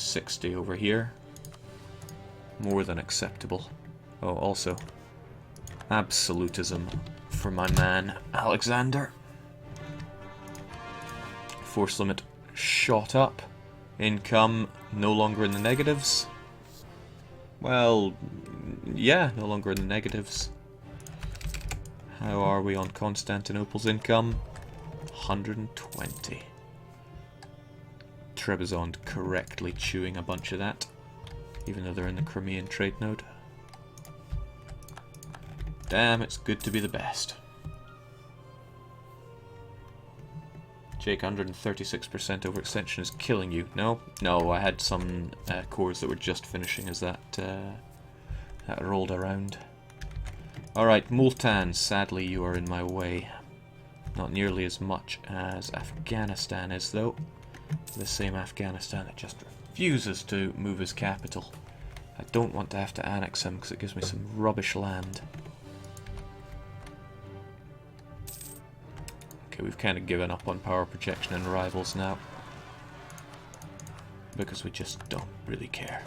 60 over here. More than acceptable. Oh, also, absolutism for my man Alexander. Force limit shot up. Income no longer in the negatives. Well, yeah, no longer in the negatives. How are we on Constantinople's income? 120. Trebizond correctly chewing a bunch of that, even though they're in the Crimean trade node. Damn, it's good to be the best. Jake, 136% overextension is killing you. No? No, I had some cores that were just finishing as that rolled around. Alright, Multan, sadly you are in my way. Not nearly as much as Afghanistan is, though. The same Afghanistan that just refuses to move his capital. I don't want to have to annex him because it gives me some rubbish land. Okay, we've kind of given up on power projection and rivals now. Because we just don't really care.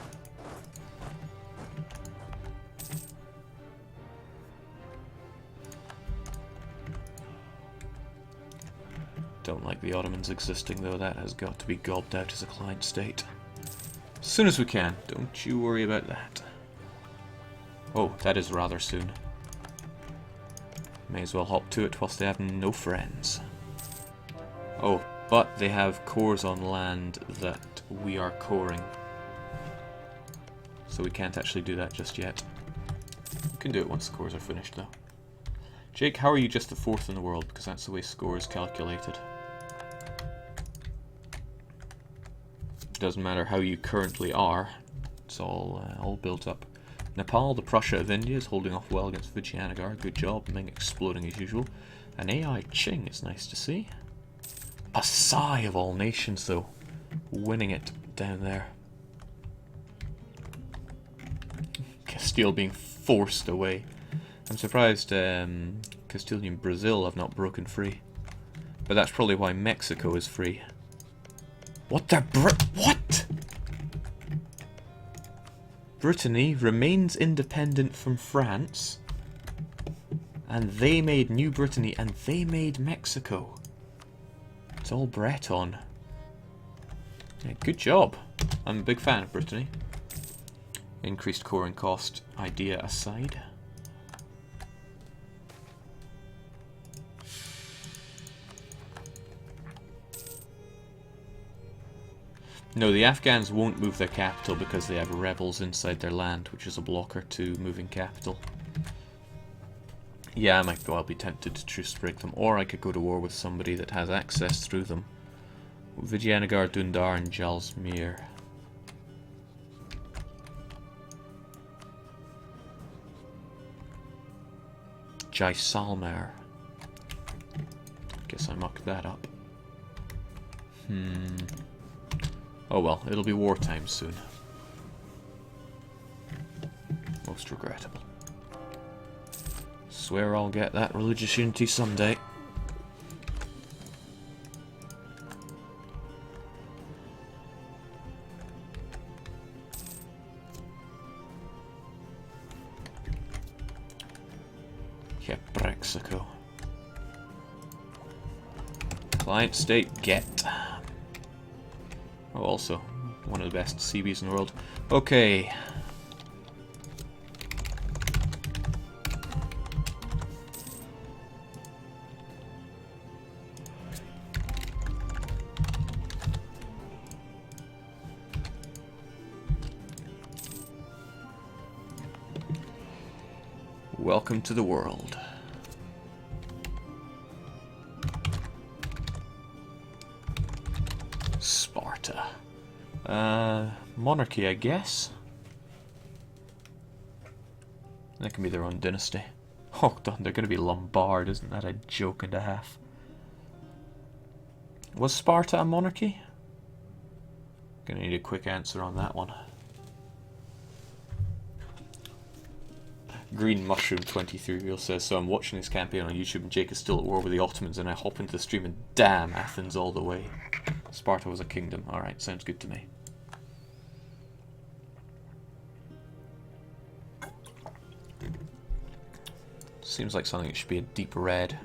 Don't like the Ottomans existing, though. That has got to be gulped out as a client state. As soon as we can. Don't you worry about that. Oh, that is rather soon. May as well hop to it whilst they have no friends. Oh, but they have cores on land that we are coring. So we can't actually do that just yet. We can do it once the cores are finished, though. Jake, how are you just the 4th in the world? Because that's the way score is calculated. Doesn't matter how you currently are. It's all built up. Nepal, the Prussia of India, is holding off well against Vijayanagar. Good job. Ming exploding as usual. An AI Qing is nice to see. Pasai of all nations, though. Winning it down there. Castile being forced away. I'm surprised Castilian Brazil have not broken free. But that's probably why Mexico is free. What the what? Brittany remains independent from France. And they made New Brittany and they made Mexico. It's all Breton. Yeah, good job. I'm a big fan of Brittany. Increased coring cost idea aside. No, the Afghans won't move their capital because they have rebels inside their land, which is a blocker to moving capital. Yeah, I might well be tempted to truce break them, or I could go to war with somebody that has access through them. Vijayanagar, Dundar, and Jalsmir. Jaisalmer. Guess I mucked that up. Oh well, it'll be wartime soon. Most regrettable. Swear I'll get that religious unity someday. Yeah, Brexico. Client state get. Oh, also, one of the best CBs in the world. Okay. Welcome to the world. Sparta. Monarchy, I guess. That can be their own dynasty. Oh, they're going to be Lombard, isn't that a joke and a half? Was Sparta a monarchy? Gonna need a quick answer on that one. Green Mushroom 23 Real says, so I'm watching this campaign on YouTube and Jake is still at war with the Ottomans and I hop into the stream and damn, Athens all the way. Sparta was a kingdom. Alright, sounds good to me. Seems like something that should be a deep red.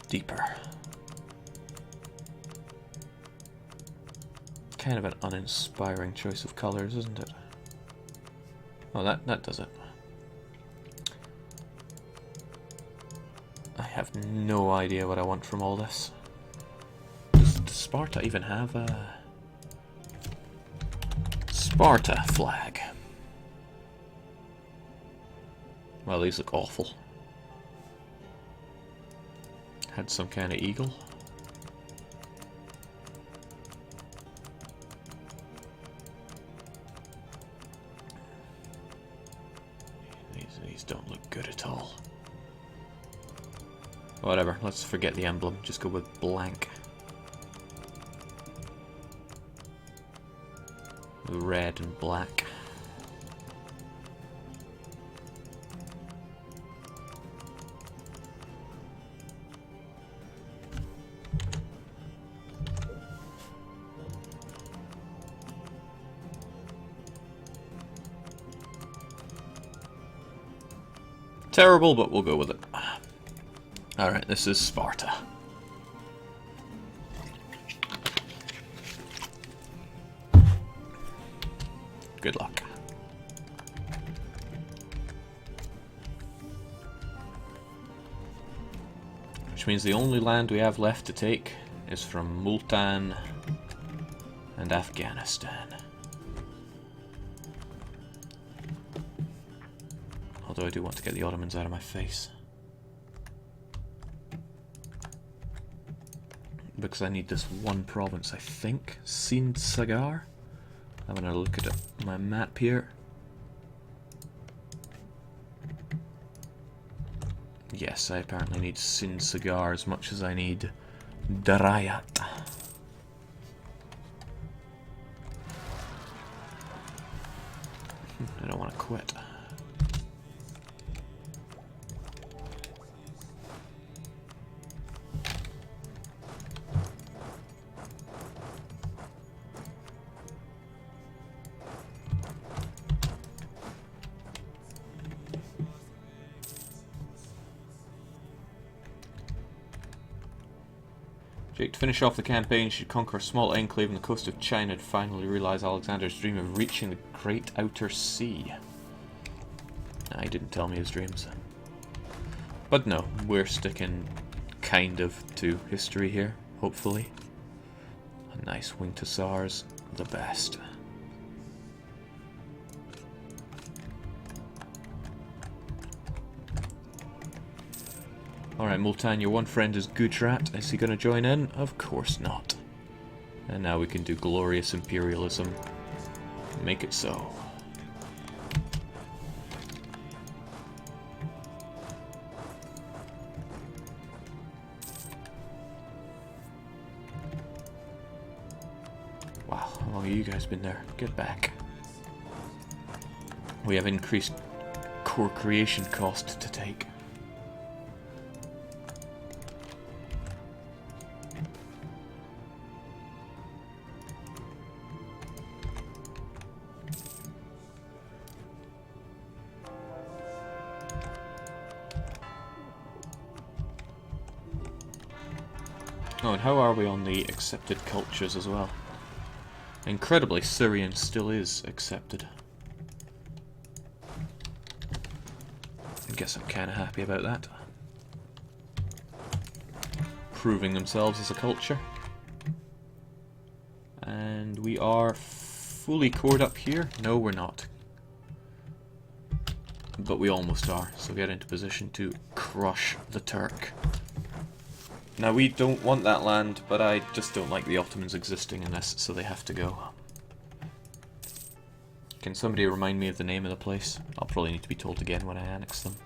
Deeper. Kind of an uninspiring choice of colours, isn't it? Oh, that does it. I have no idea what I want from all this. Does Sparta even have a Sparta flag? Well, these look awful. Had some kind of eagle. These don't look good at all. Whatever, let's forget the emblem, just go with blank. Red and black. Terrible, but we'll go with it. Alright, this is Sparta. Good luck. Which means the only land we have left to take is from Multan and Afghanistan. Although I do want to get the Ottomans out of my face. Because I need this one province, I think. Sind Sagar. I'm gonna look at my map here. Yes, I apparently need Sind Sagar as much as I need Darayat. I don't want to quit. Jake, to finish off the campaign, should conquer a small enclave on the coast of China to finally realise Alexander's dream of reaching the Great Outer Sea. Nah, he didn't tell me his dreams. But no, we're sticking kind of to history here, hopefully. A nice wing to SARS, the best. Alright, Multan, your one friend is Gujarat. Is he going to join in? Of course not. And now we can do glorious imperialism. Make it so. Wow, how long have you guys been there? Get back. We have increased core creation cost to take. Oh, and how are we on the accepted cultures as well? Incredibly, Syrian still is accepted. I guess I'm kind of happy about that. Proving themselves as a culture. And we are fully cored up here. No, we're not. But we almost are, so get into position to crush the Turk. Now, we don't want that land, but I just don't like the Ottomans existing in this, so they have to go. Can somebody remind me of the name of the place? I'll probably need to be told again when I annex them.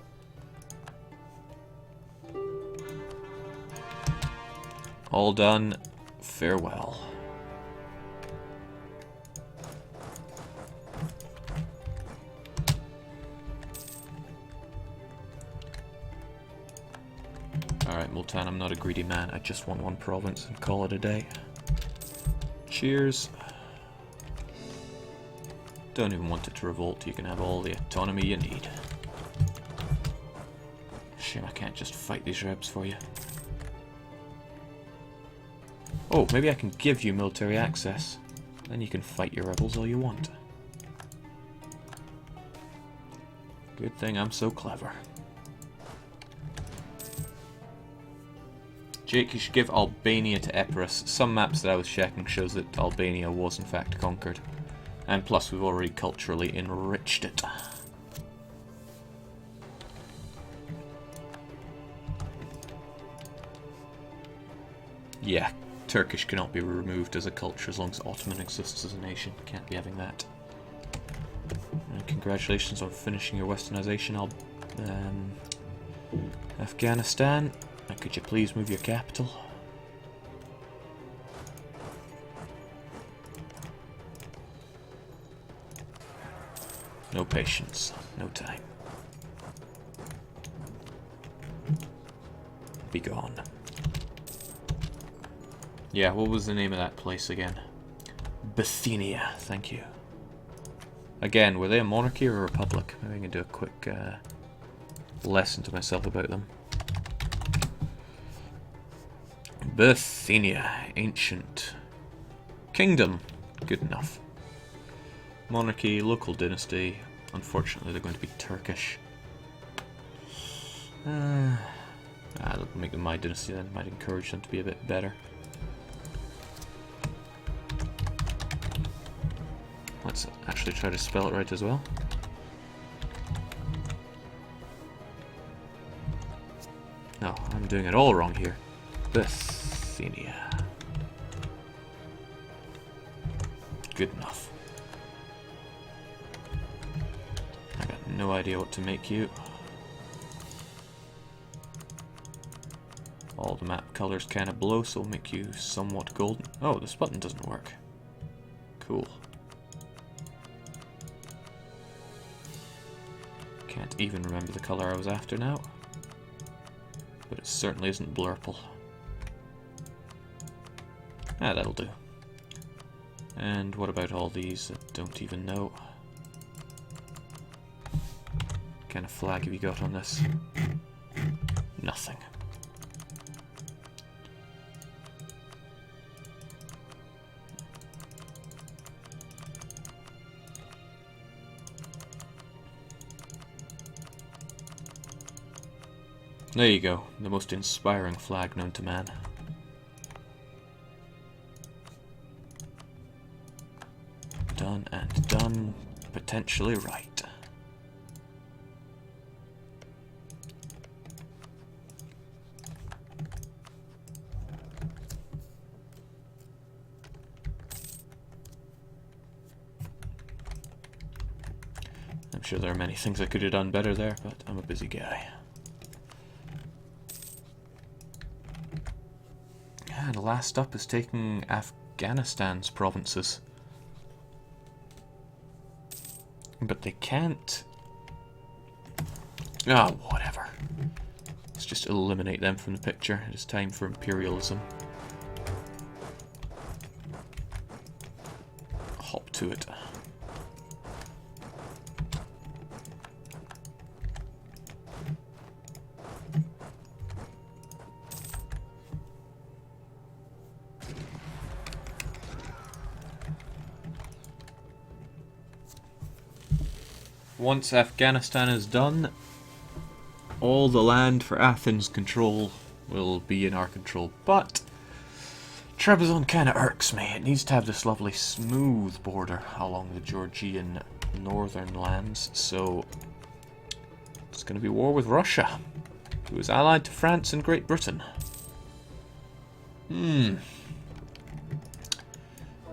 All done. Farewell. Alright, Multan, I'm not a greedy man. I just want one province and call it a day. Cheers. Don't even want it to revolt. You can have all the autonomy you need. Shame I can't just fight these rebs for you. Oh, maybe I can give you military access. Then you can fight your rebels all you want. Good thing I'm so clever. Jake, you should give Albania to Epirus. Some maps that I was checking shows that Albania was in fact conquered. And plus we've already culturally enriched it. Yeah, Turkish cannot be removed as a culture as long as Ottoman exists as a nation. Can't be having that. And congratulations on finishing your westernization, Afghanistan. And could you please move your capital? No patience, no time. Be gone. Yeah, what was the name of that place again? Bithynia, thank you. Again, were they a monarchy or a republic? Maybe I can do a quick lesson to myself about them. Bithynia, ancient kingdom, good enough. Monarchy, local dynasty. Unfortunately, they're going to be Turkish. That'll make them my dynasty then. Might encourage them to be a bit better. Let's actually try to spell it right as well. No, I'm doing it all wrong here. Bithynia. Good enough. I got no idea what to make you. All the map colors kind of blow, so we'll make you somewhat golden. Oh, this button doesn't work. Cool. Can't even remember the color I was after now. But it certainly isn't blurple. Ah, that'll do. And what about all these that don't even know? What kind of flag have you got on this? Nothing. There you go, the most inspiring flag known to man. Done and done, potentially right. I'm sure there are many things I could have done better there, but I'm a busy guy. And last up is taking Afghanistan's provinces. But they can't... Ah, whatever. Let's just eliminate them from the picture. It is time for imperialism. Hop to it. Once Afghanistan is done, all the land for Athens' control will be in our control. But Trebizond kind of irks me. It needs to have this lovely smooth border along the Georgian northern lands. So it's going to be war with Russia, who is allied to France and Great Britain.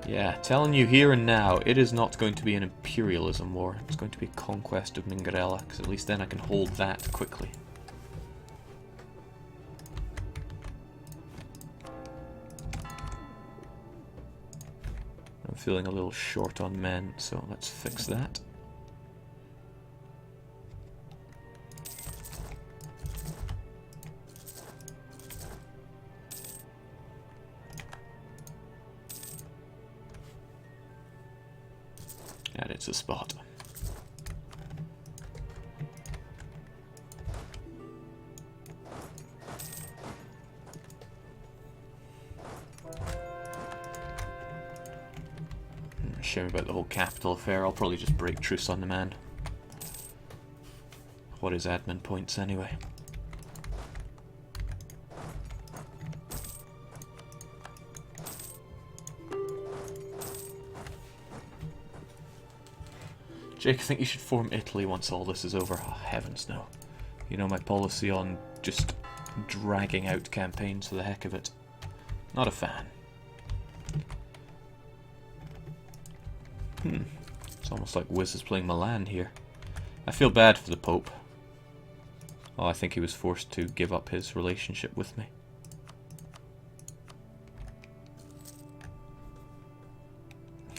Yeah, telling you here and now, it is not going to be an imperialism war. It's going to be conquest of Mingarella, because at least then I can hold that quickly. I'm feeling a little short on men, so let's fix that. And it's a Sparta. Shame about the whole capital affair. I'll probably just break truce on the man. What is admin points anyway? Jake, I think you should form Italy once all this is over. Oh, heavens no. You know my policy on just dragging out campaigns for the heck of it. Not a fan. It's almost like Wiz is playing Milan here. I feel bad for the Pope. Oh, I think he was forced to give up his relationship with me.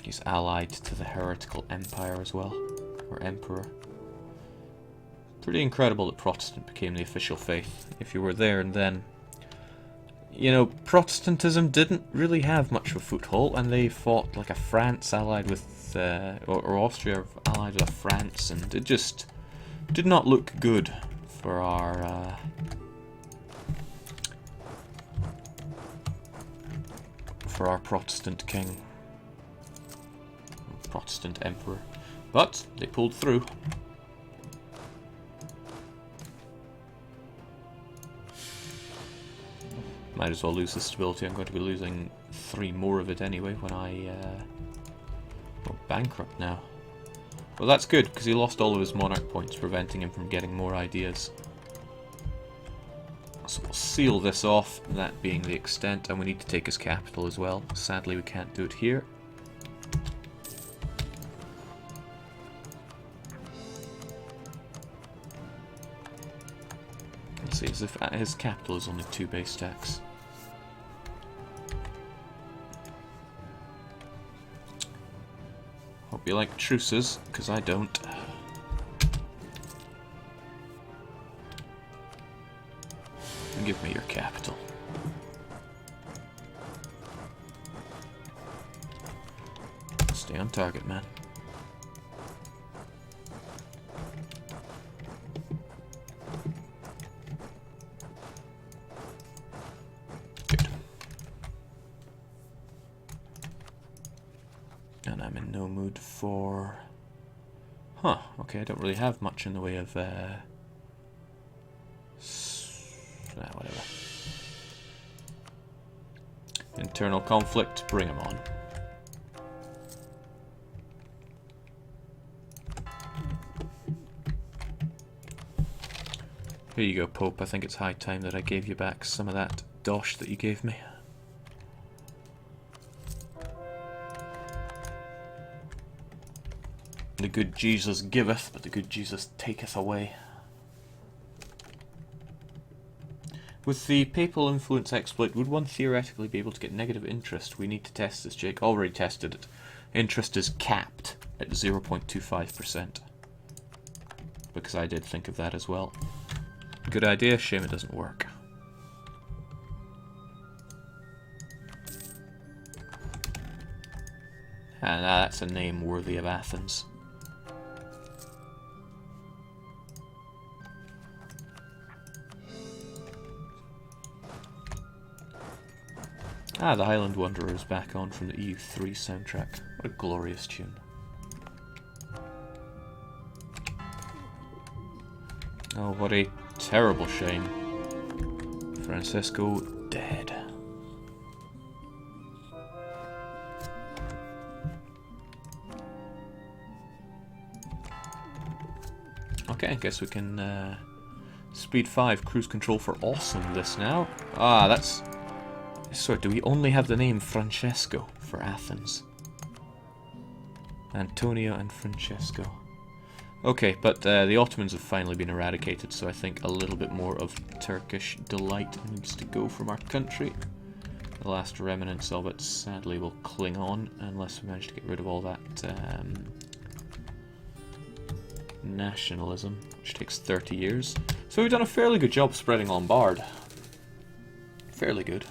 He's allied to the heretical empire as well. Or emperor. Pretty incredible that Protestant became the official faith. If you were there and then. You know, Protestantism didn't really have much of a foothold, and they fought like a France allied with, or Austria allied with France, and it just did not look good for our Protestant king, Protestant emperor. But they pulled through. Might as well lose the stability. I'm going to be losing 3 more of it anyway when I go bankrupt now. Well, that's good, because he lost all of his monarch points, preventing him from getting more ideas. So we'll seal this off, that being the extent, and we need to take his capital as well. Sadly, we can't do it here. Let's see, as if his capital is only 2 base tax. Hope you like truces, because I don't. Give me your capital. Stay on target, man. Good. And I'm in no mood for... Huh, okay, I don't really have much in the way of... whatever. Internal conflict, bring them on. Here you go, Pope. I think it's high time that I gave you back some of that dosh that you gave me. The good Jesus giveth, but the good Jesus taketh away. With the papal influence exploit, would one theoretically be able to get negative interest? We need to test this, Jake. Already tested it. Interest is capped at 0.25%. Because I did think of that as well. Good idea, shame it doesn't work. And that's a name worthy of Athens. Ah, the Highland Wanderer is back on from the EU3 soundtrack. What a glorious tune. Oh, what a terrible shame. Francesco dead. Okay, I guess we can speed 5 cruise control for awesome this now. Ah, that's... So, do we only have the name Francesco for Athens? Antonio and Francesco. Okay, but the Ottomans have finally been eradicated, so I think a little bit more of Turkish delight needs to go from our country. The last remnants of it, sadly, will cling on, unless we manage to get rid of all that nationalism, which takes 30 years. So we've done a fairly good job spreading Lombard. Fairly good.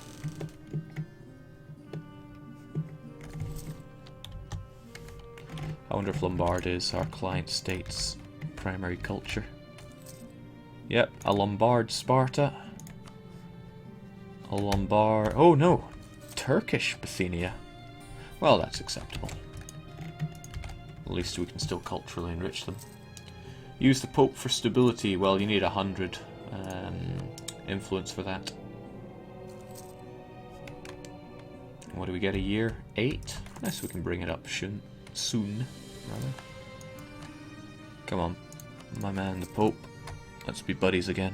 I wonder if Lombard is our client state's primary culture. Yep, a Lombard Sparta. A Lombard... Oh no! Turkish Bithynia. Well, that's acceptable. At least we can still culturally enrich them. Use the Pope for stability. Well, you need 100 influence for that. What do we get a year? 8? Nice, we can bring it up soon, rather. Come on, my man the Pope. Let's be buddies again.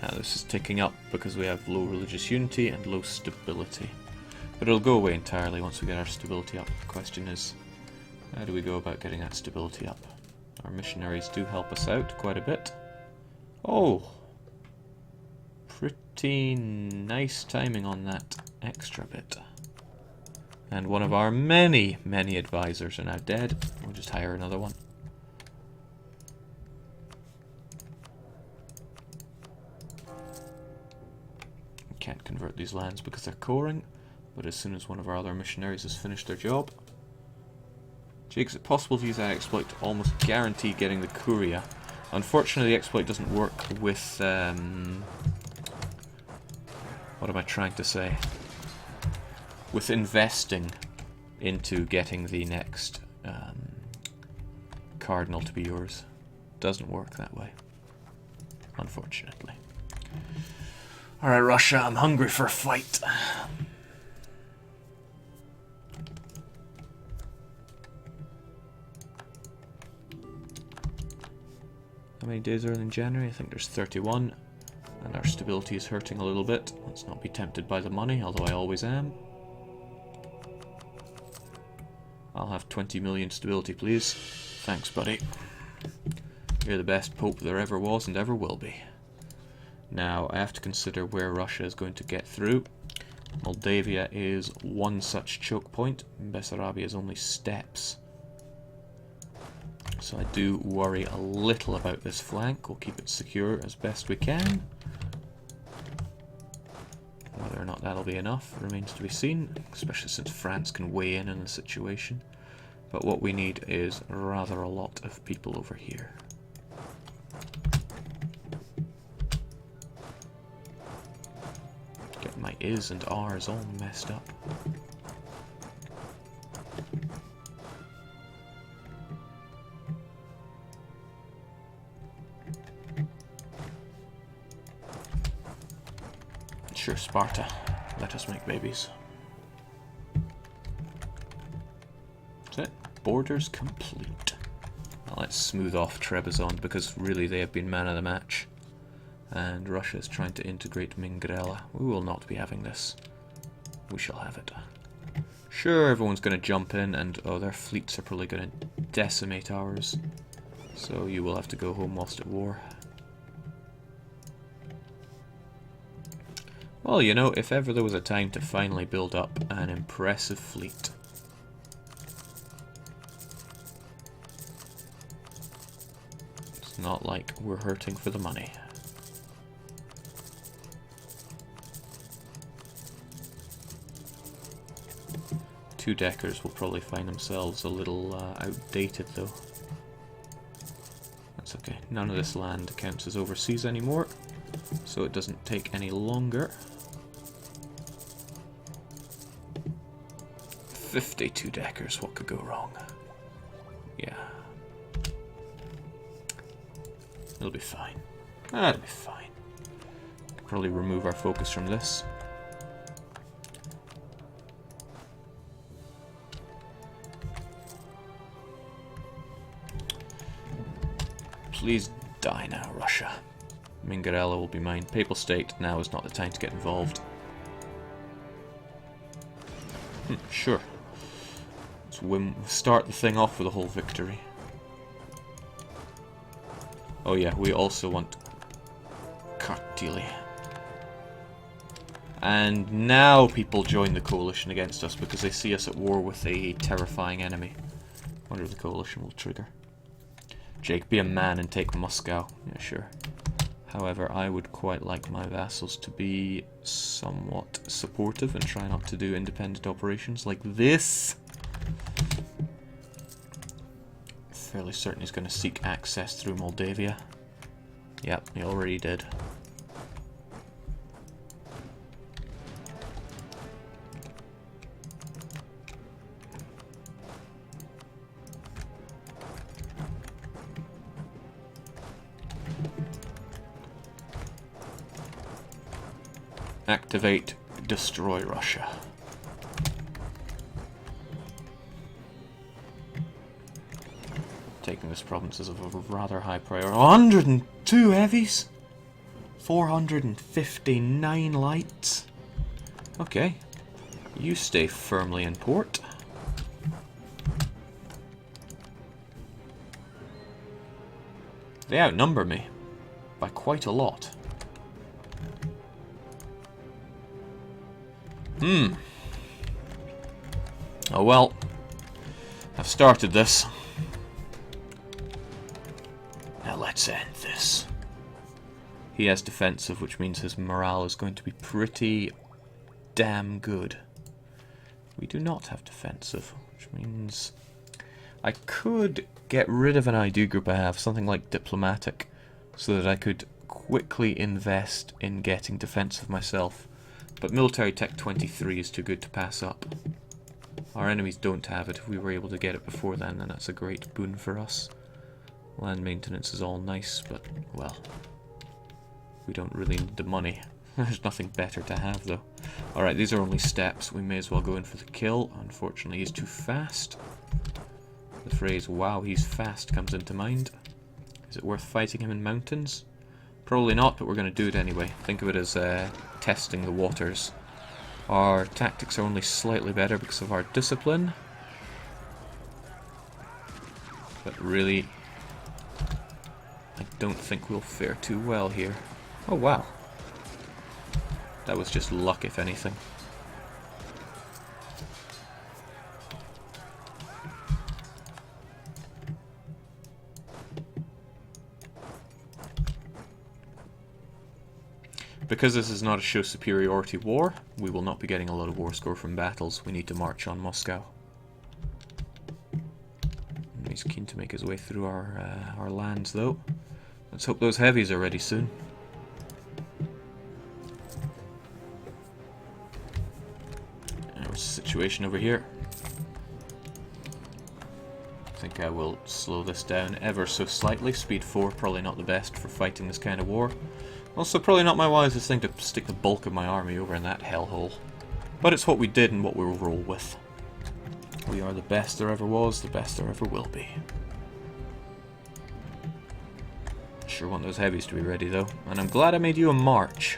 Now this is ticking up because we have low religious unity and low stability. But it'll go away entirely once we get our stability up. The question is, how do we go about getting that stability up? Our missionaries do help us out quite a bit. Oh! Pretty nice timing on that extra bit. And one of our many, many advisors are now dead. We'll just hire another one. We can't convert these lands because they're coring. But as soon as one of our other missionaries has finished their job... Jake, is it possible to use that exploit to almost guarantee getting the Curia? Unfortunately, the exploit doesn't work with... what am I trying to say? With investing into getting the next cardinal to be yours. Doesn't work that way. Unfortunately. Alright, Russia, I'm hungry for a fight. How many days are in January? I think there's 31. And our stability is hurting a little bit. Let's not be tempted by the money, although I always am. I'll have 20 million stability, please. Thanks, buddy. You're the best pope there ever was and ever will be. Now, I have to consider where Russia is going to get through. Moldavia is one such choke point. Bessarabia is only steps. So I do worry a little about this flank. We'll keep it secure as best we can. Whether or not that'll be enough remains to be seen, especially since France can weigh in the situation. But what we need is rather a lot of people over here. Get my is and are's all messed up. Sure, Sparta, let us make babies. That's it. Borders complete. Now let's smooth off Trebizond because really they have been man of the match. And Russia is trying to integrate Mingrela. We will not be having this. We shall have it. Sure, everyone's going to jump in and oh, their fleets are probably going to decimate ours. So you will have to go home whilst at war. Well, you know, if ever there was a time to finally build up an impressive fleet. It's not like we're hurting for the money. Two-deckers will probably find themselves a little outdated, though. That's okay. None of this land counts as overseas anymore, so it doesn't take any longer. 52 deckers, what could go wrong? Yeah. It'll be fine. That'll be fine. Could probably remove our focus from this. Please die now, Russia. Mingarella will be mine. Papal State, now is not the time to get involved. Sure. Let's start the thing off with a whole victory. Oh yeah, we also want Kartili. And now people join the coalition against us because they see us at war with a terrifying enemy. I wonder if the coalition will trigger. Jake, be a man and take Moscow. Yeah, sure. However, I would quite like my vassals to be somewhat supportive and try not to do independent operations like this. Fairly certain he's going to seek access through Moldavia. Yep, he already did. Activate, destroy Russia. Taking this province is of a rather high priority. 102 heavies? 459 lights? Okay. You stay firmly in port. They outnumber me by quite a lot. Oh well. I've started this. Now let's end this. He has defensive, which means his morale is going to be pretty damn good. We do not have defensive, which means I could get rid of an ID group I have, something like diplomatic, so that I could quickly invest in getting defensive myself. But military tech 23 is too good to pass up. Our enemies don't have it. If we were able to get it before then that's a great boon for us. Land maintenance is all nice, but, well, we don't really need the money. There's nothing better to have, though. Alright, these are only steps. We may as well go in for the kill. Unfortunately, he's too fast. The phrase, wow, he's fast, comes into mind. Is it worth fighting him in mountains? Probably not, but we're going to do it anyway. Think of it as testing the waters. Our tactics are only slightly better because of our discipline. But really, I don't think we'll fare too well here. Oh wow. That was just luck, if anything. Because this is not a show superiority war, we will not be getting a lot of war score from battles. We need to march on Moscow. He's keen to make his way through our lands, though. Let's hope those heavies are ready soon. What's the situation over here? I think I will slow this down ever so slightly. Speed 4, probably not the best for fighting this kind of war. Also, probably not my wisest thing to stick the bulk of my army over in that hellhole. But it's what we did and what we'll roll with. We are the best there ever was, the best there ever will be. Sure want those heavies to be ready, though. And I'm glad I made you a march.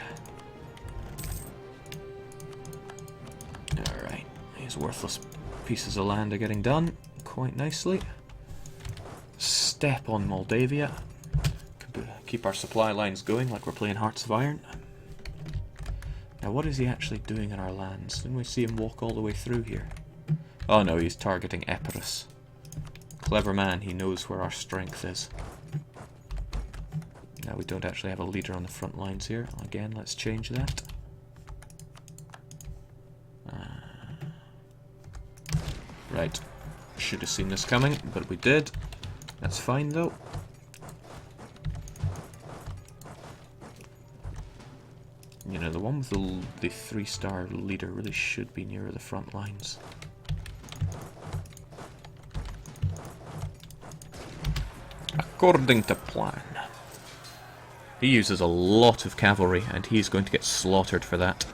Alright, these worthless pieces of land are getting done quite nicely. Step on Moldavia. Keep our supply lines going like we're playing Hearts of Iron. Now what is he actually doing in our lands? Didn't we see him walk all the way through here? Oh no, he's targeting Epirus. Clever man, he knows where our strength is. Now we don't actually have a leader on the front lines here. Again, let's change that. Right, should have seen this coming, but we did. That's fine though. You know, the one with the 3-star leader really should be nearer the front lines. According to plan. He uses a lot of cavalry, and he's going to get slaughtered for that.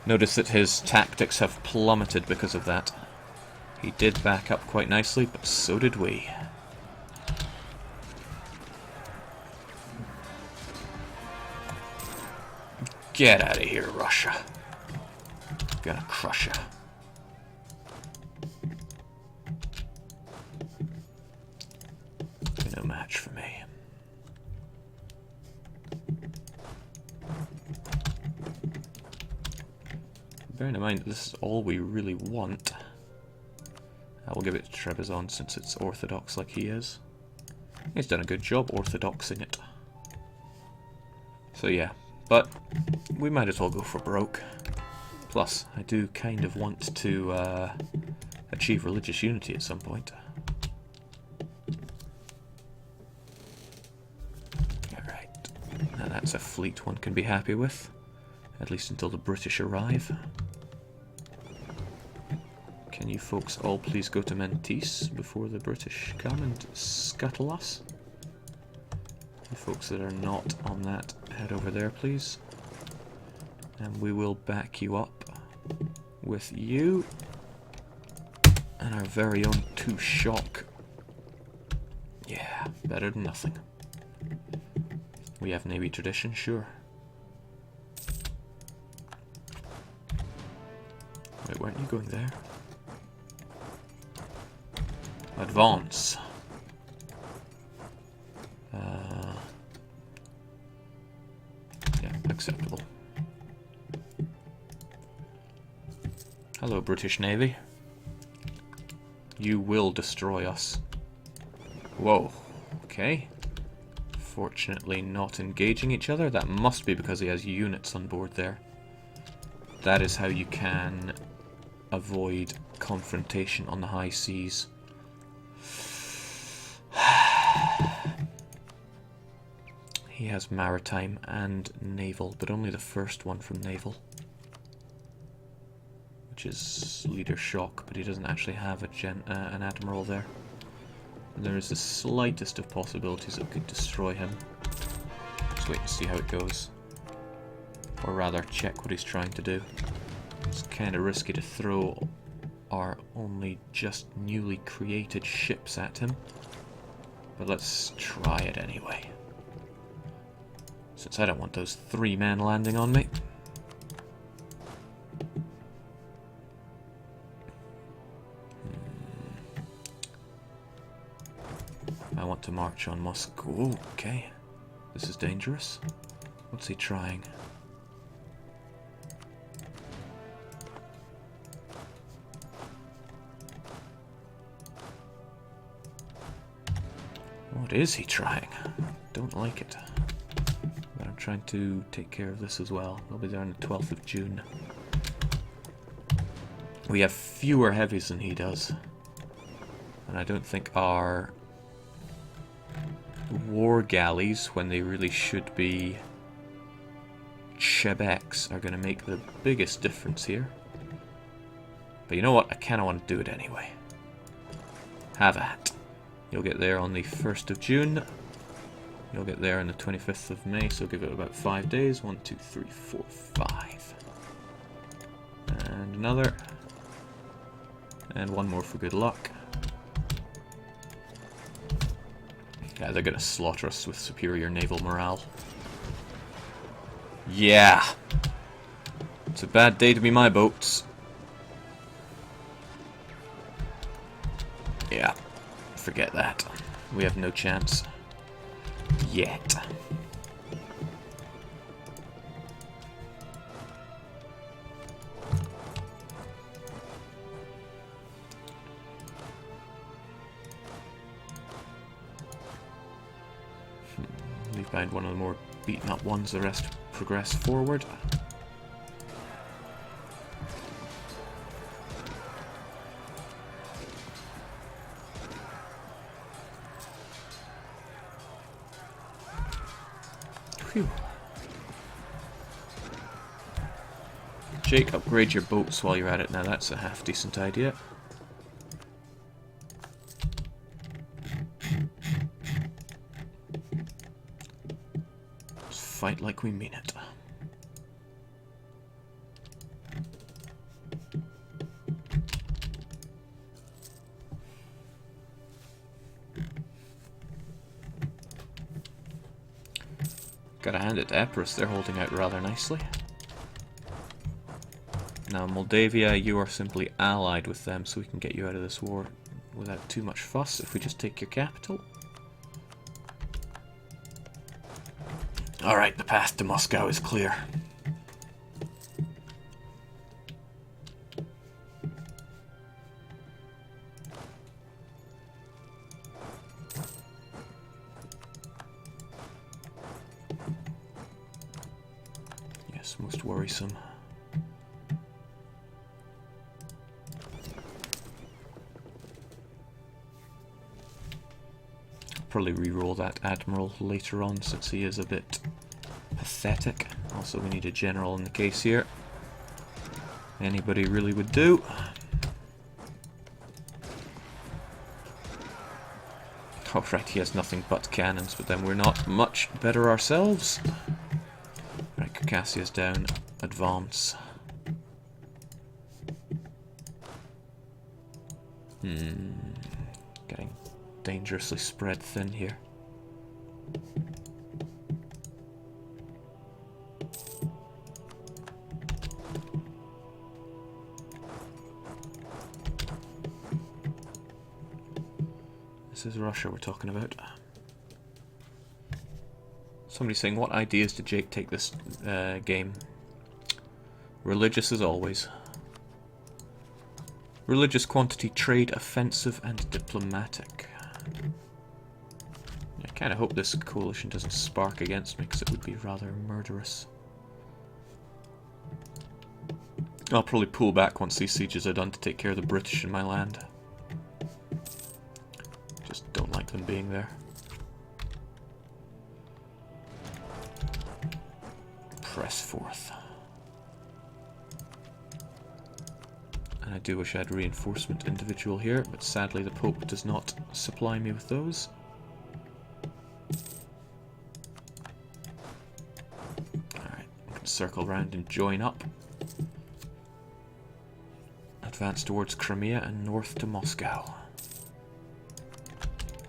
Notice that his tactics have plummeted because of that. He did back up quite nicely, but so did we. Get out of here, Russia. Gonna crush ya. No match for me. Bearing in mind that this is all we really want. I will give it to Trebizond since it's orthodox like he is. He's done a good job orthodoxing it. So yeah, but we might as well go for broke. Plus, I do kind of want to achieve religious unity at some point. Alright, now that's a fleet one can be happy with, at least until the British arrive. Can you folks all please go to Mentees before the British come and scuttle us? You folks that are not on that, head over there please. And we will back you up with you and our very own 2 shock. Yeah, better than nothing. We have Navy tradition, sure. Wait, weren't you going there? Advance. Yeah, acceptable. Hello, British Navy. You will destroy us. Whoa. Okay. Fortunately not engaging each other. That must be because he has units on board there. That is how you can avoid confrontation on the high seas. He has maritime and naval, but only the first one from naval. Which is leader shock, but he doesn't actually have an admiral there. There is the slightest of possibilities that could destroy him. Just wait and see how it goes. Or rather, check what he's trying to do. It's kind of risky to throw our only just newly created ships at him. But let's try it anyway. Since I don't want those 3 men landing on me. I want to march on Moscow. Okay. This is dangerous. What's he trying? What is he trying? Don't like it. But I'm trying to take care of this as well. I'll be there on the 12th of June. We have fewer heavies than he does. And I don't think our war galleys, when they really should be Chebecs, are going to make the biggest difference here. But you know what? I kind of want to do it anyway. Have at. You'll get there on the 1st of June. You'll get there on the 25th of May, so give it about 5 days. 1, 2, 3, 4, 5. And another. And one more for good luck. Yeah, they're gonna slaughter us with superior naval morale. Yeah! It's a bad day to be my boats. Yeah. Forget that. We have no chance. Yet. Leave behind one of the more beaten up ones, the rest progress forward. Phew. Jake, upgrade your boats while you're at it now. That's a half decent idea. Let's fight like we mean it. Gotta hand it to Epirus, they're holding out rather nicely. Now Moldavia, you are simply allied with them, so we can get you out of this war without too much fuss if we just take your capital. Alright, the path to Moscow is clear. It's most worrisome. Probably re-roll that admiral later on since he is a bit pathetic. Also, we need a general in the case here. Anybody really would do. Oh right, he has nothing but cannons, but then we're not much better ourselves. Right, Circassia's down. Advance. Getting dangerously spread thin here. This is Russia we're talking about. Somebody's saying, what ideas did Jake take this game? Religious as always. Religious, quantity, trade, offensive, and diplomatic. I kind of hope this coalition doesn't spark against me, because it would be rather murderous. I'll probably pull back once these sieges are done to take care of the British in my land. Just don't like them being there. Press forth. And I do wish I had reinforcement individual here, but sadly the Pope does not supply me with those. Alright, we can circle around and join up. Advance towards Crimea and north to Moscow.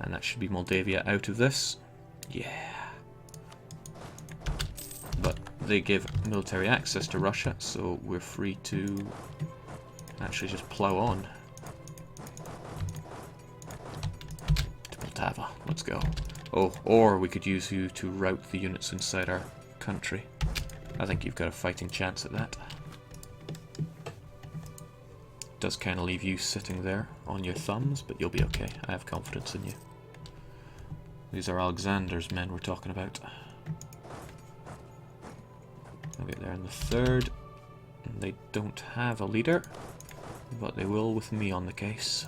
And that should be Moldavia out of this. Yeah. But they give military access to Russia, so we're free to actually just plow on. To Poltava, let's go. Oh, or we could use you to rout the units inside our country. I think you've got a fighting chance at that. Does kind of leave you sitting there on your thumbs, but you'll be okay. I have confidence in you. These are Alexander's men we're talking about. Okay, they're in the third. And they don't have a leader, but they will with me on the case.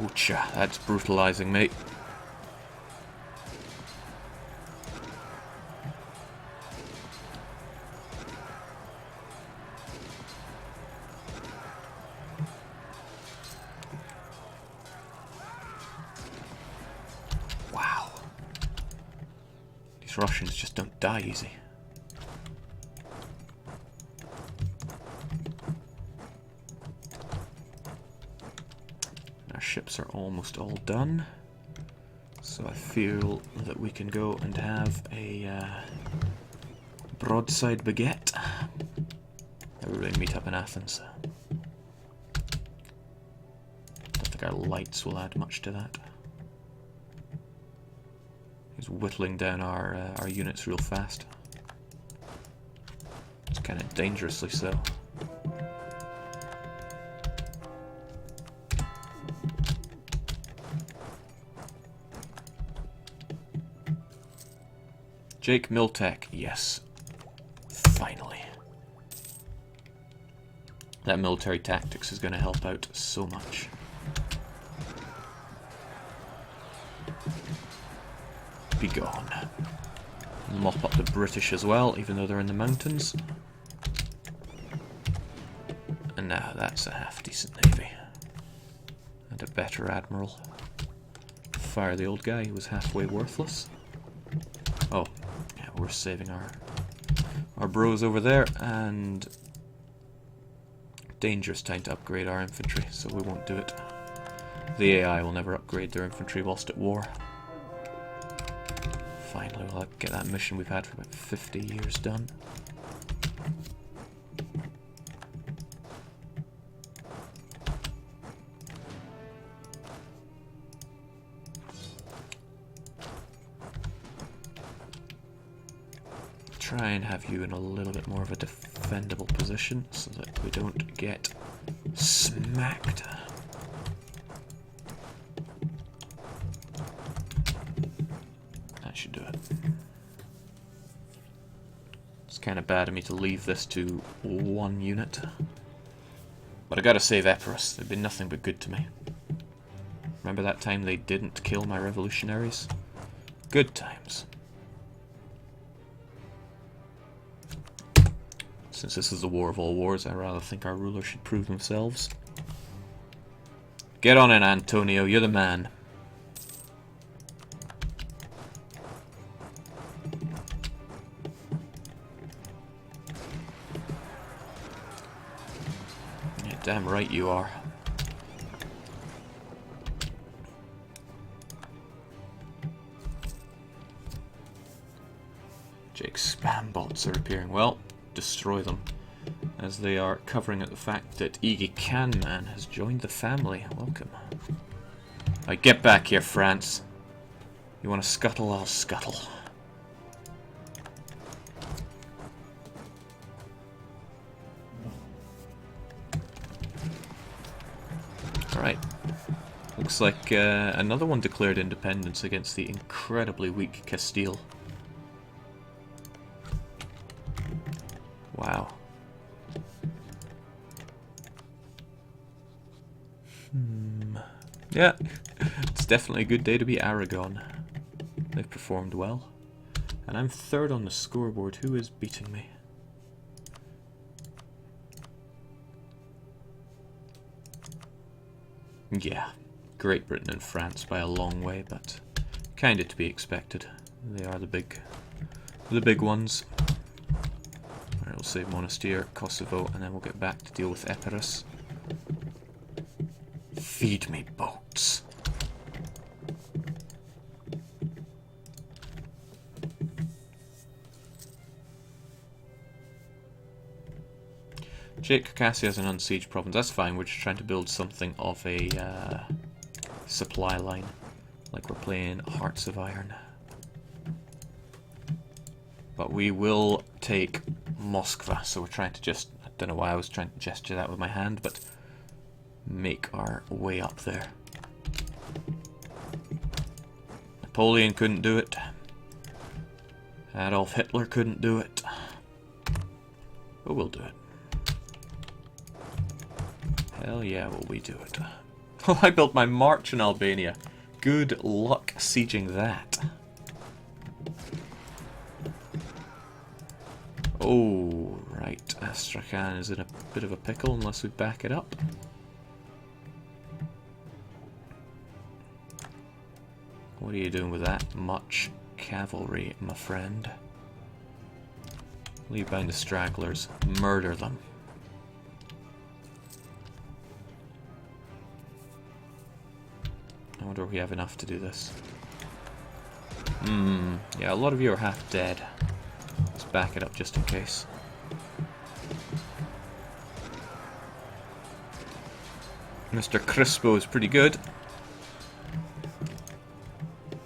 Oocha, that's brutalizing, mate. Russians just don't die easy. Our ships are almost all done, so I feel that we can go and have a broadside baguette. Everybody meet up in Athens. Don't think our lights will add much to that. He's whittling down our units real fast. It's kind of dangerously so. Jake Miltech, yes. Finally. That military tactics is going to help out so much. Be gone. Mop up the British as well, even though they're in the mountains. And now that's a half-decent navy. And a better admiral. Fire the old guy who was halfway worthless. Oh, yeah, we're saving our bros over there, and dangerous time to upgrade our infantry, so we won't do it. The AI will never upgrade their infantry whilst at war. Finally, we'll get that mission we've had for about 50 years done. Try and have you in a little bit more of a defendable position so that we don't get smacked. kind of bad of me to leave this to one unit. But I gotta save Epirus. They've been nothing but good to me. Remember that time they didn't kill my revolutionaries? Good times. Since this is the war of all wars, I rather think our rulers should prove themselves. Get on in, Antonio. You're the man. Yeah, damn right you are. Jake's spam bots are appearing. Well, destroy them, as they are covering up the fact that Iggy Canman has joined the family. Welcome. Right, get back here, France. You want to scuttle? I'll scuttle. Alright. Looks like another one declared independence against the incredibly weak Castile. Wow. Yeah, it's definitely a good day to be Aragon. They've performed well. And I'm third on the scoreboard. Who is beating me? Yeah, Great Britain and France by a long way, but kinda to be expected. They are the big ones. Alright, we'll save Monastir, Kosovo, and then we'll get back to deal with Epirus. Feed me boats. Jake Cassie has an unsieged province. That's fine. We're just trying to build something of a supply line, like we're playing Hearts of Iron. But we will take Moskva. So we're trying to just, I don't know why I was trying to gesture that with my hand, but make our way up there. Napoleon couldn't do it. Adolf Hitler couldn't do it. But we'll do it. Hell yeah, will we do it. Oh, I built my march in Albania. Good luck sieging that. Oh, right. Astrakhan is in a bit of a pickle unless we back it up. What are you doing with that much cavalry, my friend? Leave behind the stragglers. Murder them. I wonder if we have enough to do this. Yeah, a lot of you are half dead. Let's back it up just in case. Mr. Crispo is pretty good.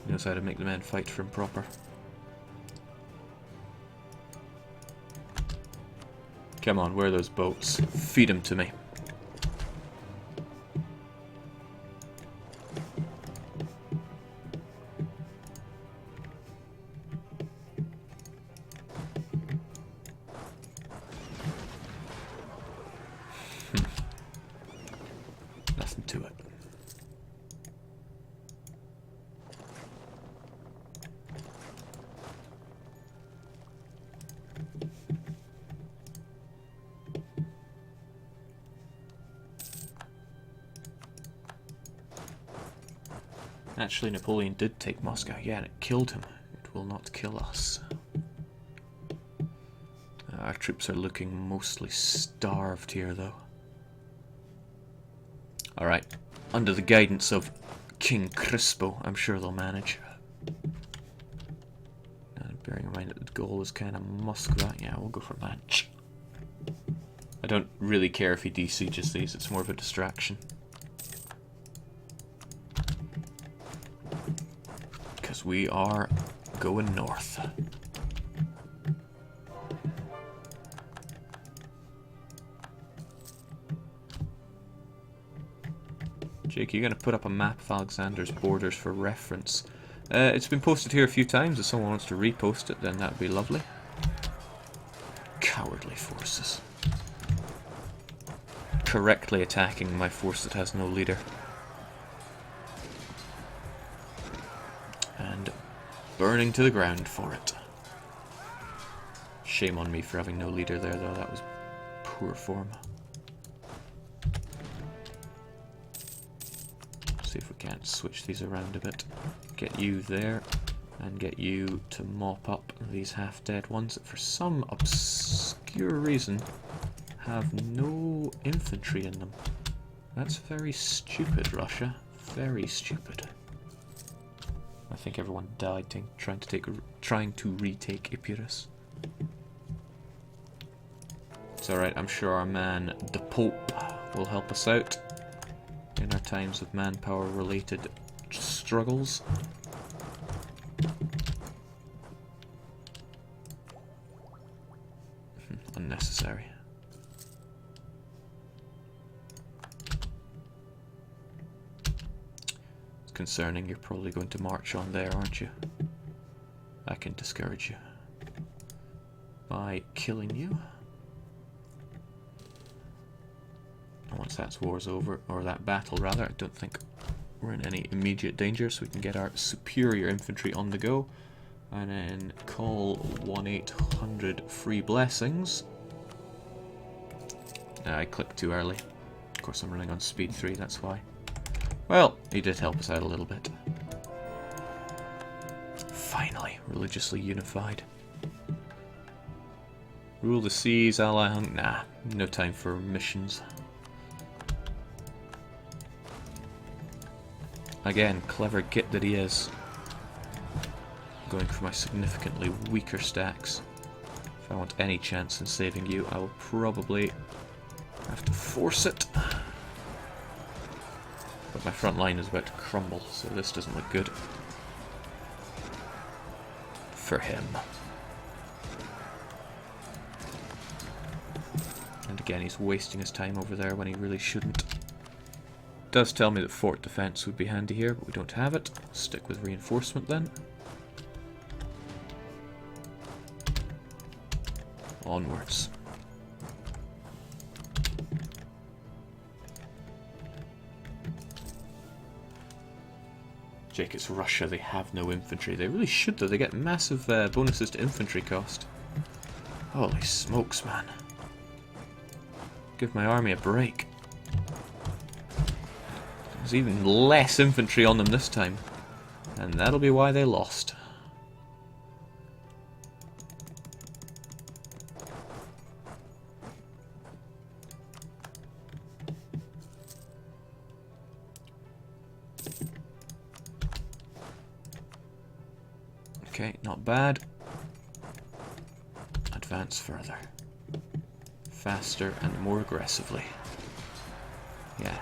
He knows how to make the men fight for him proper. Come on, where are those boats? Feed them to me. Nothing to it. Actually, Napoleon did take Moscow. Yeah, and it killed him. It will not kill us. Our troops are looking mostly starved here, though. Alright, under the guidance of King Crispo, I'm sure they'll manage. Bearing in mind that the goal is kind of Moskva. Yeah, we'll go for match. I don't really care if he de-sieges these, it's more of a distraction. Because we are going north. Jake, you're going to put up a map of Alexander's borders for reference. It's been posted here a few times. If someone wants to repost it, then that would be lovely. Cowardly forces. Correctly attacking my force that has no leader. And burning to the ground for it. Shame on me for having no leader there, though. That was poor form. See if we can't switch these around a bit. Get you there, and get you to mop up these half-dead ones that for some obscure reason have no infantry in them. That's very stupid, Russia. Very stupid. I think everyone died trying to retake Epirus. It's alright, I'm sure our man, the Pope, will help us out in our times of manpower-related struggles. Unnecessary. It's concerning, you're probably going to march on there, aren't you? I can discourage you by killing you. Once that war's over, or that battle rather, I don't think we're in any immediate danger, so we can get our superior infantry on the go, and then call 1-800 free blessings. I clicked too early. Of course I'm running on speed 3, that's why. Well, he did help us out a little bit. Finally, religiously unified. Rule the seas, ally hung. Nah, no time for missions. Again, clever git that he is. Going for my significantly weaker stacks. If I want any chance in saving you, I will probably have to force it. But my front line is about to crumble, so this doesn't look good. For him. And again, he's wasting his time over there when he really shouldn't. Does tell me that fort defense would be handy here, but we don't have it. Stick with reinforcement then. Onwards. Jake, it's Russia, they have no infantry. They really should though, they get massive bonuses to infantry cost. Holy smokes, man. Give my army a break. There's even less infantry on them this time. And that'll be why they lost. Okay, not bad. Advance further. Faster and more aggressively. Yeah.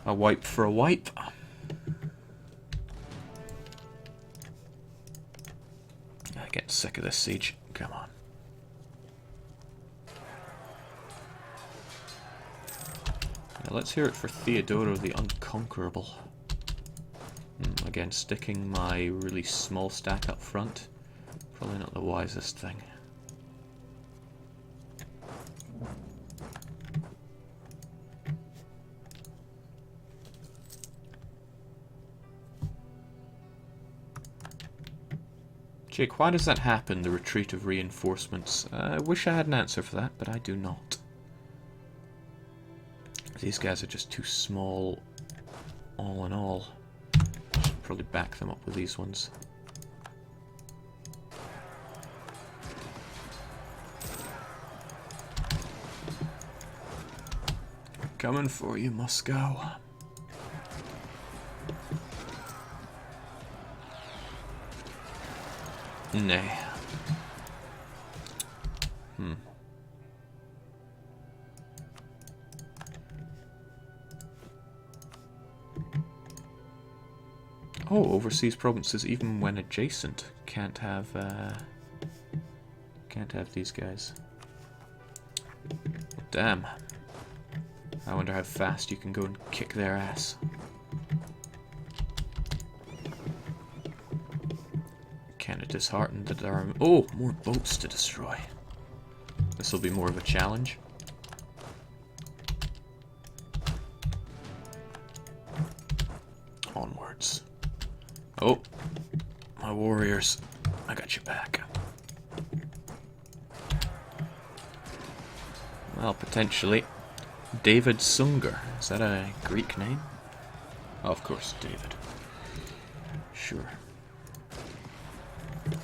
A wipe for a wipe. I get sick of this siege. Come on. Now let's hear it for Theodoro the Unconquerable. Again, sticking my really small stack up front. Probably not the wisest thing. Jake, why does that happen, the retreat of reinforcements? I wish I had an answer for that, but I do not. These guys are just too small, all in all. Should probably back them up with these ones. Coming for you, Moscow. Nay. Oh, overseas provinces, even when adjacent, can't have these guys. Damn. I wonder how fast you can go and kick their ass. Kinda disheartened that there are... Oh! More boats to destroy. This will be more of a challenge. Onwards. Oh, my warriors. I got you back. Well, potentially. David Sunger. Is that a Greek name? Oh, of course, David. Sure.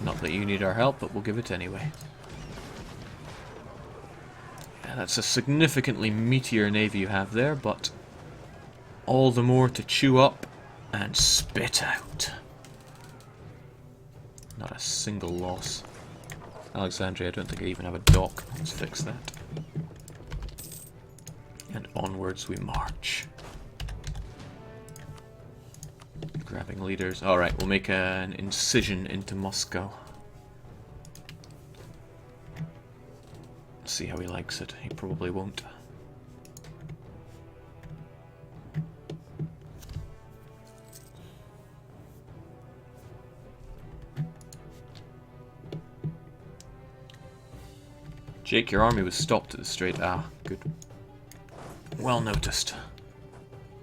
Not that you need our help, but we'll give it anyway. Yeah, that's a significantly meatier navy you have there, but all the more to chew up and spit out. Not a single loss. Alexandria, I don't think I even have a dock. Let's fix that. And onwards we march. Grabbing leaders. Alright, we'll make an incision into Moscow. See how he likes it. He probably won't. Jake, your army was stopped at the strait. Ah, good. Well noticed.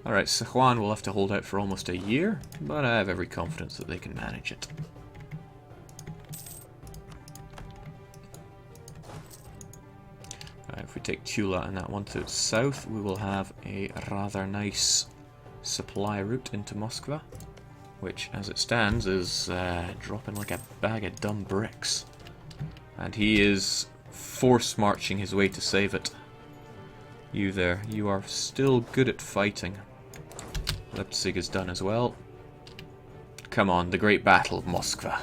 Alright, Sichuan will have to hold out for almost a year, but I have every confidence that they can manage it. Alright, if we take Tula and that one to its south, we will have a rather nice supply route into Moskva, which, as it stands, is dropping like a bag of dumb bricks. And he is force marching his way to save it. You there, you are still good at fighting. Leipzig is done as well. Come on, the great battle of Moskva.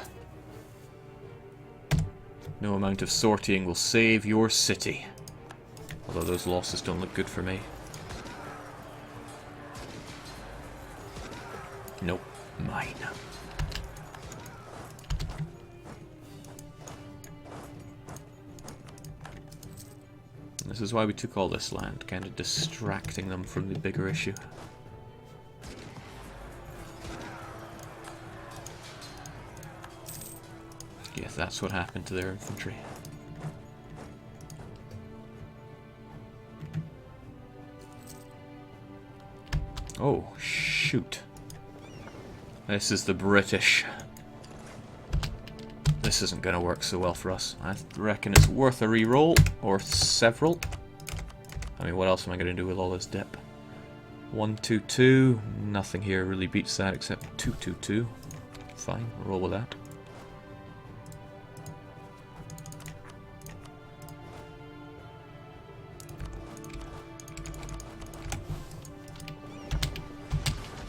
No amount of sortying will save your city. Although those losses don't look good for me. Nope, mine. This is why we took all this land, kind of distracting them from the bigger issue. Yes, that's what happened to their infantry. Oh, shoot. This is the British. This isn't going to work so well for us. I reckon it's worth a re-roll, or several. I mean, what else am I going to do with all this dip? 1-2-2. Nothing here really beats that except 2-2-2. Fine, we'll roll with that.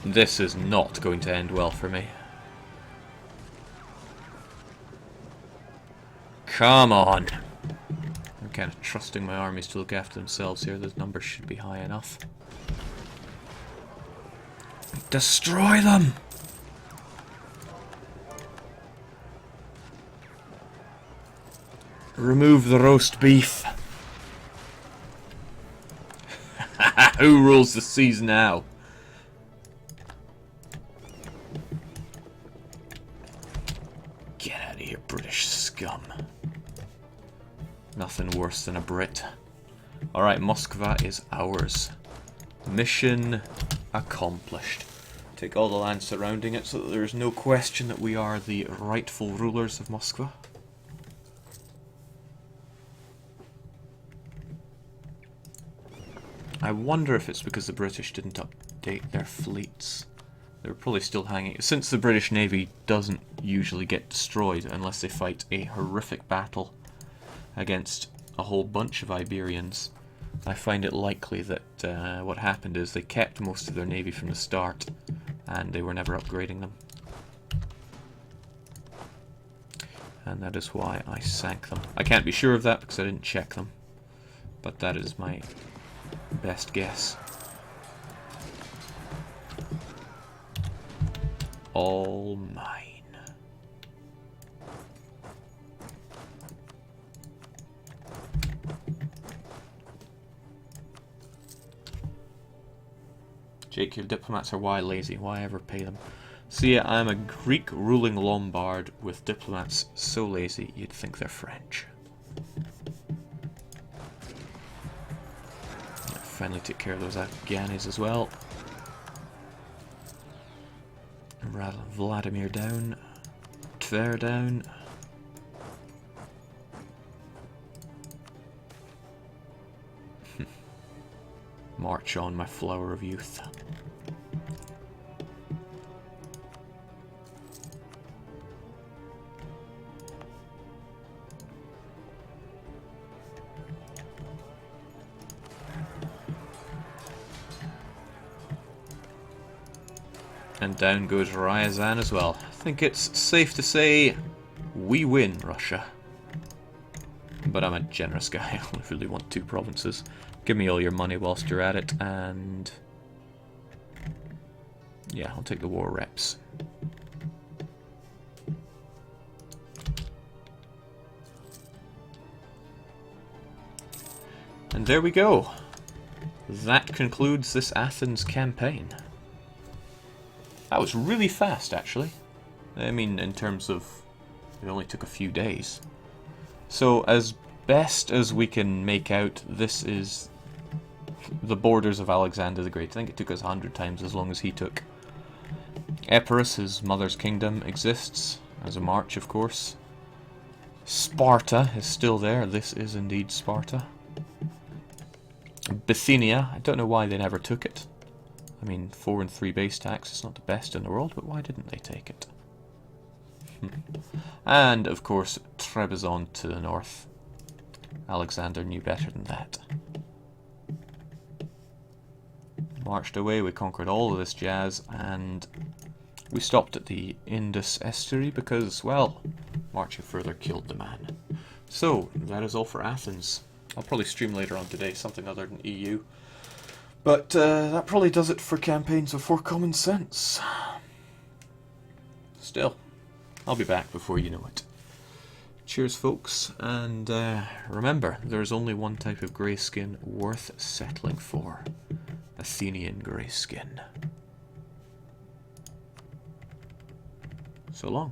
This is not going to end well for me. Come on! I'm kind of trusting my armies to look after themselves here. Those numbers should be high enough. Destroy them! Remove the roast beef. Who rules the seas now? Get out of here, British scum. Nothing worse than a Brit. Alright, Moskva is ours. Mission accomplished. Take all the land surrounding it so that there is no question that we are the rightful rulers of Moskva. I wonder if it's because the British didn't update their fleets. They were probably still hanging. Since the British Navy doesn't usually get destroyed unless they fight a horrific battle against a whole bunch of Iberians, I find it likely that what happened is they kept most of their navy from the start and they were never upgrading them. And that is why I sank them. I can't be sure of that because I didn't check them, but that is my best guess. All mine. Jake, your diplomats are why lazy? Why ever pay them? See, yeah, I'm a Greek ruling Lombard with diplomats so lazy you'd think they're French. finally take care of those Afghanis as well. Vladimir down. Tver down. March on, my flower of youth. And down goes Ryazan as well. I think it's safe to say we win, Russia. But I'm a generous guy. I only really want 2 provinces. Give me all your money whilst you're at it, and yeah, I'll take the war reps. And there we go. That concludes this Athens campaign. That was really fast, actually. I mean, in terms of, it only took a few days. So, as best as we can make out, this is the borders of Alexander the Great. I think it took us 100 times as long as he took. Epirus, his mother's kingdom, exists as a march, of course. Sparta is still there. This is indeed Sparta. Bithynia, I don't know why they never took it. I mean, 4 and 3 base tax is not the best in the world, but why didn't they take it? And, of course, Trebizond to the north. Alexander knew better than that. Marched away, we conquered all of this jazz, and we stopped at the Indus estuary because, well, marching further killed the man. So, that is all for Athens. I'll probably stream later on today, something other than EU. But that probably does it for campaigns of 4 common sense. Still, I'll be back before you know it. Cheers, folks, and remember, there's only one type of grey skin worth settling for. Athenian grey skin. So long.